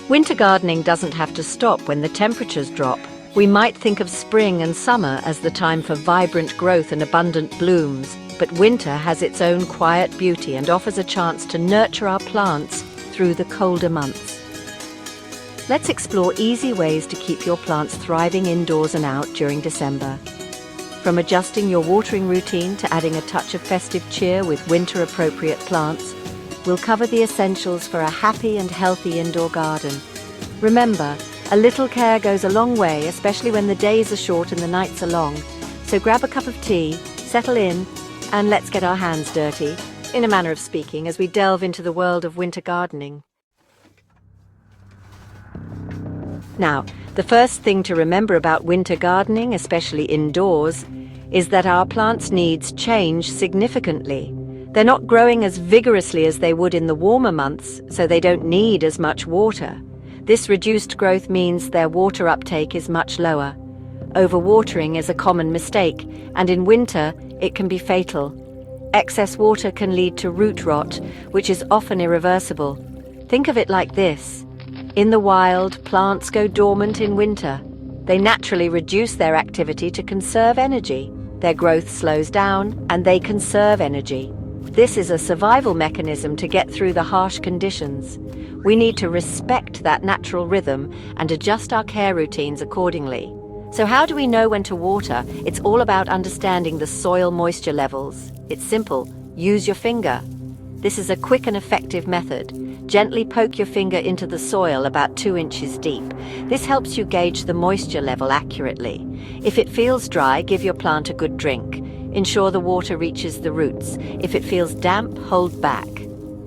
Winter gardening doesn't have to stop when the temperatures drop. We might think of spring and summer as the time for vibrant growth and abundant blooms, but winter has its own quiet beauty and offers a chance to nurture our plants through the colder months. Let's explore easy ways to keep your plants thriving indoors and out during December. From adjusting your watering routine to adding a touch of festive cheer with winter-appropriate plants, we'll cover the essentials for a happy and healthy indoor garden. Remember, a little care goes a long way, especially when the days are short and the nights are long. So grab a cup of tea, settle in, and let's get our hands dirty, in a manner of speaking, as we delve into the world of winter gardening. Now, the first thing to remember about winter gardening, especially indoors, is that our plants' needs change significantly. They're not growing as vigorously as they would in the warmer months, so they don't need as much water. This reduced growth means their water uptake is much lower. Overwatering is a common mistake, and in winter, it can be fatal. Excess water can lead to root rot, which is often irreversible. Think of it like this. In the wild, plants go dormant in winter. They naturally reduce their activity to conserve energy. Their growth slows down, and they conserve energy. This is a survival mechanism to get through the harsh conditions. We need to respect that natural rhythm and adjust our care routines accordingly. So how do we know when to water? It's all about understanding the soil moisture levels. It's simple. Use your finger. This is a quick and effective method. Gently poke your finger into the soil about 2 inches deep. This helps you gauge the moisture level accurately. If it feels dry, give your plant a good drink. Ensure the water reaches the roots. If it feels damp, hold back.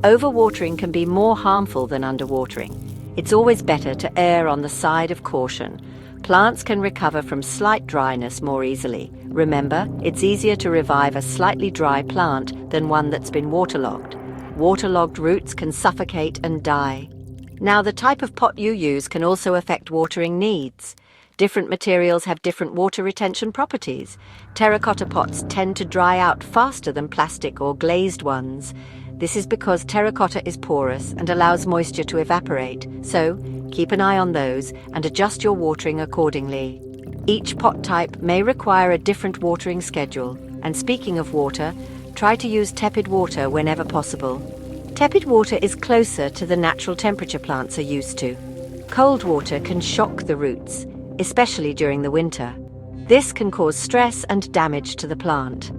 Overwatering can be more harmful than underwatering. It's always better to err on the side of caution. Plants can recover from slight dryness more easily. Remember, it's easier to revive a slightly dry plant than one that's been waterlogged. Waterlogged roots can suffocate and die. Now, the type of pot you use can also affect watering needs. Different materials have different water retention properties. Terracotta pots tend to dry out faster than plastic or glazed ones. This is because terracotta is porous and allows moisture to evaporate, so keep an eye on those and adjust your watering accordingly. Each pot type may require a different watering schedule, and speaking of water, try to use tepid water whenever possible. Tepid water is closer to the natural temperature plants are used to. Cold water can shock the roots, especially during the winter. This can cause stress and damage to the plant.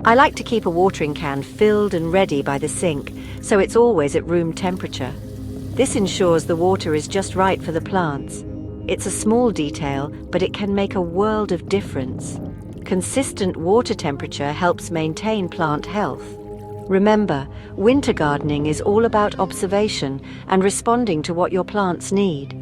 I like to keep a watering can filled and ready by the sink, so it's always at room temperature. This ensures the water is just right for the plants. It's a small detail, but it can make a world of difference. Consistent water temperature helps maintain plant health. Remember, winter gardening is all about observation and responding to what your plants need.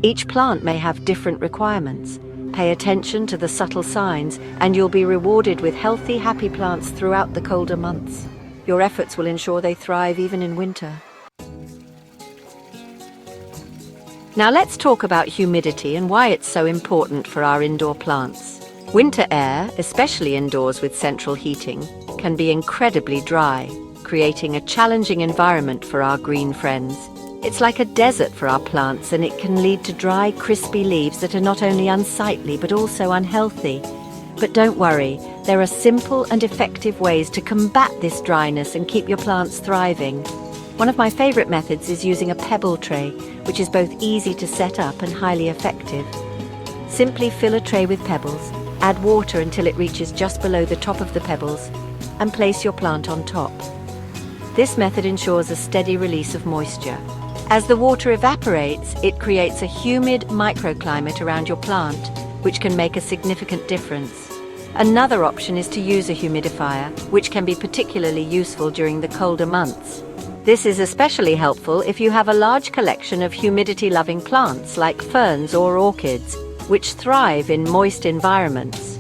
Each plant may have different requirements. Pay attention to the subtle signs, and you'll be rewarded with healthy, happy plants throughout the colder months. Your efforts will ensure they thrive even in winter. Now let's talk about humidity and why it's so important for our indoor plants. Winter air, especially indoors with central heating, can be incredibly dry, creating a challenging environment for our green friends. It's like a desert for our plants, and it can lead to dry, crispy leaves that are not only unsightly but also unhealthy. But don't worry, there are simple and effective ways to combat this dryness and keep your plants thriving. One of my favorite methods is using a pebble tray, which is both easy to set up and highly effective. Simply fill a tray with pebbles, add water until it reaches just below the top of the pebbles, and place your plant on top. This method ensures a steady release of moisture. As the water evaporates, it creates a humid microclimate around your plant, which can make a significant difference. Another option is to use a humidifier, which can be particularly useful during the colder months. This is especially helpful if you have a large collection of humidity-loving plants like ferns or orchids, which thrive in moist environments.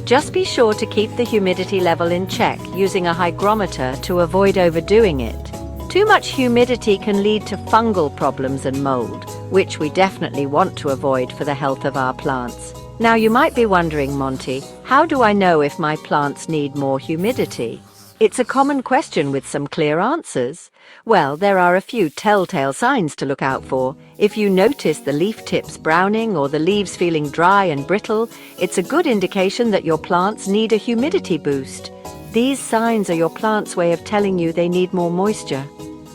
Just be sure to keep the humidity level in check using a hygrometer to avoid overdoing it. Too much humidity can lead to fungal problems and mold, which we definitely want to avoid for the health of our plants. Now you might be wondering, Monty, how do I know if my plants need more humidity? It's a common question with some clear answers. Well, there are a few telltale signs to look out for. If you notice the leaf tips browning or the leaves feeling dry and brittle, it's a good indication that your plants need a humidity boost. These signs are your plant's way of telling you they need more moisture.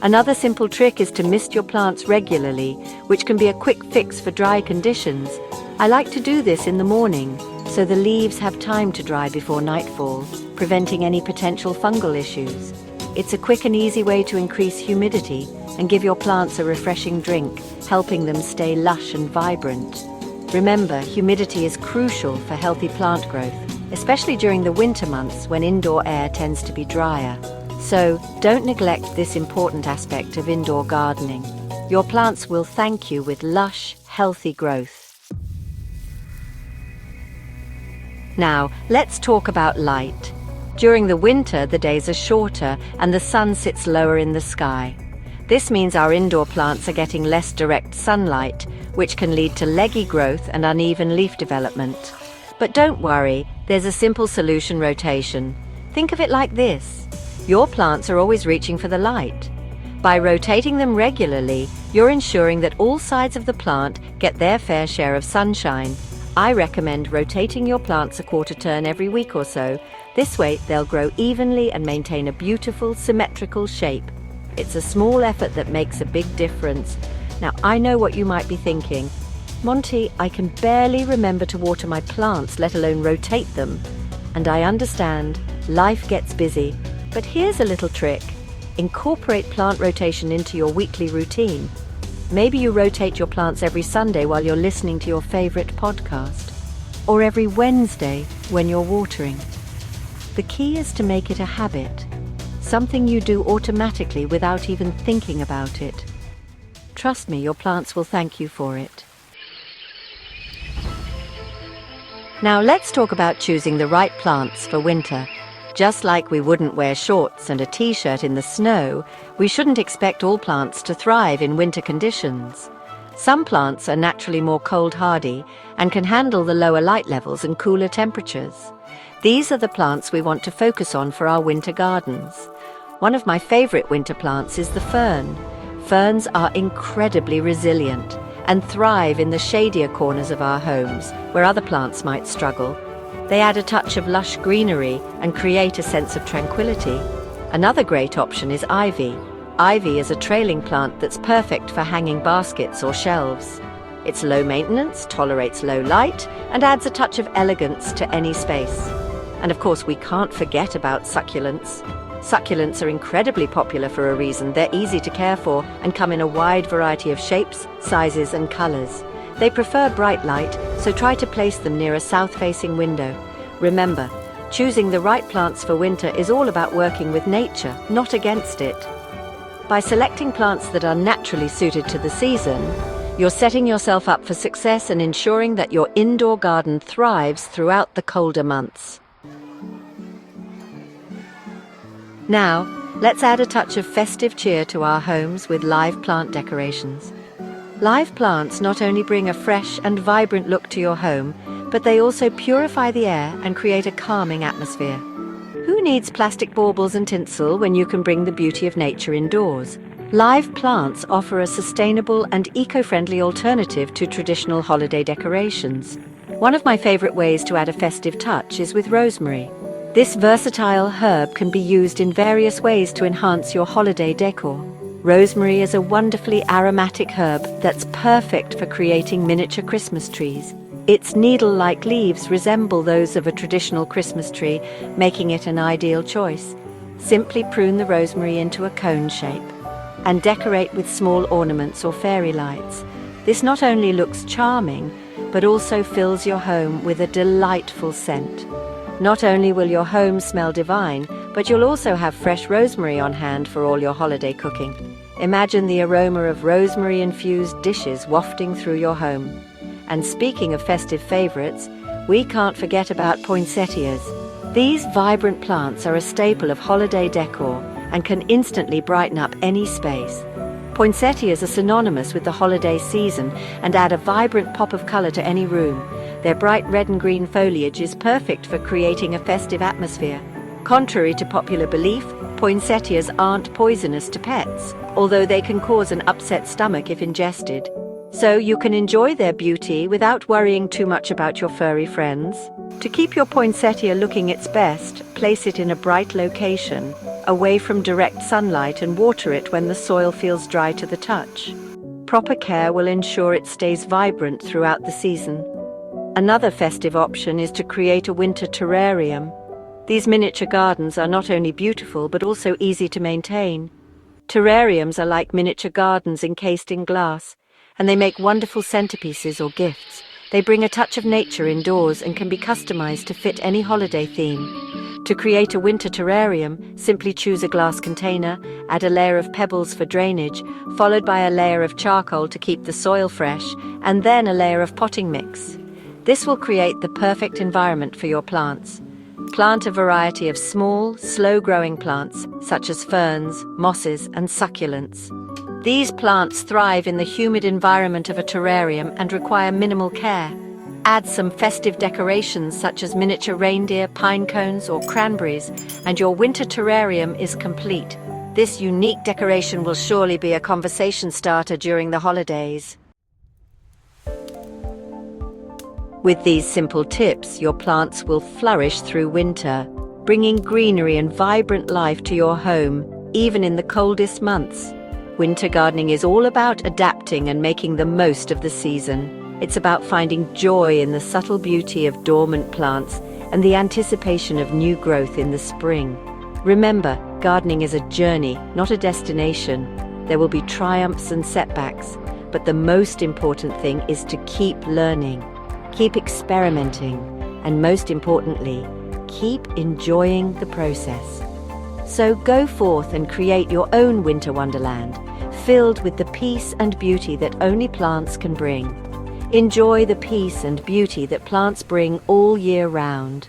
Another simple trick is to mist your plants regularly, which can be a quick fix for dry conditions. I like to do this in the morning, so the leaves have time to dry before nightfall, preventing any potential fungal issues. It's a quick and easy way to increase humidity and give your plants a refreshing drink, helping them stay lush and vibrant. Remember, humidity is crucial for healthy plant growth, especially during the winter months when indoor air tends to be drier. So, don't neglect this important aspect of indoor gardening. Your plants will thank you with lush, healthy growth. Now, let's talk about light. During the winter, the days are shorter and the sun sits lower in the sky. This means our indoor plants are getting less direct sunlight, which can lead to leggy growth and uneven leaf development. But don't worry, there's a simple solution: rotation. Think of it like this. Your plants are always reaching for the light. By rotating them regularly, you're ensuring that all sides of the plant get their fair share of sunshine. I recommend rotating your plants a quarter turn every week or so. This way, they'll grow evenly and maintain a beautiful, symmetrical shape. It's a small effort that makes a big difference. Now, I know what you might be thinking. Monty, I can barely remember to water my plants, let alone rotate them. And I understand, life gets busy. But here's a little trick. Incorporate plant rotation into your weekly routine. Maybe you rotate your plants every Sunday while you're listening to your favorite podcast, or every Wednesday when you're watering. The key is to make it a habit, something you do automatically without even thinking about it. Trust me, your plants will thank you for it. Now let's talk about choosing the right plants for winter. Just like we wouldn't wear shorts and a t-shirt in the snow, we shouldn't expect all plants to thrive in winter conditions. Some plants are naturally more cold-hardy and can handle the lower light levels and cooler temperatures. These are the plants we want to focus on for our winter gardens. One of my favorite winter plants is the fern. Ferns are incredibly resilient and thrive in the shadier corners of our homes, where other plants might struggle. They add a touch of lush greenery and create a sense of tranquility. Another great option is ivy. Ivy is a trailing plant that's perfect for hanging baskets or shelves. It's low maintenance, tolerates low light, and adds a touch of elegance to any space. And of course, we can't forget about succulents. Succulents are incredibly popular for a reason. They're easy to care for and come in a wide variety of shapes, sizes, and colors. They prefer bright light, so try to place them near a south-facing window. Remember, choosing the right plants for winter is all about working with nature, not against it. By selecting plants that are naturally suited to the season, you're setting yourself up for success and ensuring that your indoor garden thrives throughout the colder months. Now, let's add a touch of festive cheer to our homes with live plant decorations. Live plants not only bring a fresh and vibrant look to your home, but they also purify the air and create a calming atmosphere. Who needs plastic baubles and tinsel when you can bring the beauty of nature indoors? Live plants offer a sustainable and eco-friendly alternative to traditional holiday decorations. One of my favorite ways to add a festive touch is with rosemary. This versatile herb can be used in various ways to enhance your holiday decor. Rosemary is a wonderfully aromatic herb that's perfect for creating miniature Christmas trees. Its needle-like leaves resemble those of a traditional Christmas tree, making it an ideal choice. Simply prune the rosemary into a cone shape and decorate with small ornaments or fairy lights. This not only looks charming, but also fills your home with a delightful scent. Not only will your home smell divine, but you'll also have fresh rosemary on hand for all your holiday cooking. Imagine the aroma of rosemary-infused dishes wafting through your home. And speaking of festive favorites, we can't forget about poinsettias. These vibrant plants are a staple of holiday decor and can instantly brighten up any space. Poinsettias are synonymous with the holiday season and add a vibrant pop of color to any room. Their bright red and green foliage is perfect for creating a festive atmosphere. Contrary to popular belief, poinsettias aren't poisonous to pets, although they can cause an upset stomach if ingested. So you can enjoy their beauty without worrying too much about your furry friends. To keep your poinsettia looking its best, place it in a bright location, away from direct sunlight, and water it when the soil feels dry to the touch. Proper care will ensure it stays vibrant throughout the season. Another festive option is to create a winter terrarium. These miniature gardens are not only beautiful but also easy to maintain. Terrariums are like miniature gardens encased in glass, and they make wonderful centerpieces or gifts. They bring a touch of nature indoors and can be customized to fit any holiday theme. To create a winter terrarium, simply choose a glass container, add a layer of pebbles for drainage, followed by a layer of charcoal to keep the soil fresh, and then a layer of potting mix. This will create the perfect environment for your plants. Plant a variety of small, slow-growing plants, such as ferns, mosses, and succulents. These plants thrive in the humid environment of a terrarium and require minimal care. Add some festive decorations such as miniature reindeer, pine cones, or cranberries, and your winter terrarium is complete. This unique decoration will surely be a conversation starter during the holidays. With these simple tips, your plants will flourish through winter, bringing greenery and vibrant life to your home, even in the coldest months. Winter gardening is all about adapting and making the most of the season. It's about finding joy in the subtle beauty of dormant plants and the anticipation of new growth in the spring. Remember, gardening is a journey, not a destination. There will be triumphs and setbacks, but the most important thing is to keep learning, keep experimenting, and most importantly, keep enjoying the process. So go forth and create your own winter wonderland, filled with the peace and beauty that only plants can bring. Enjoy the peace and beauty that plants bring all year round.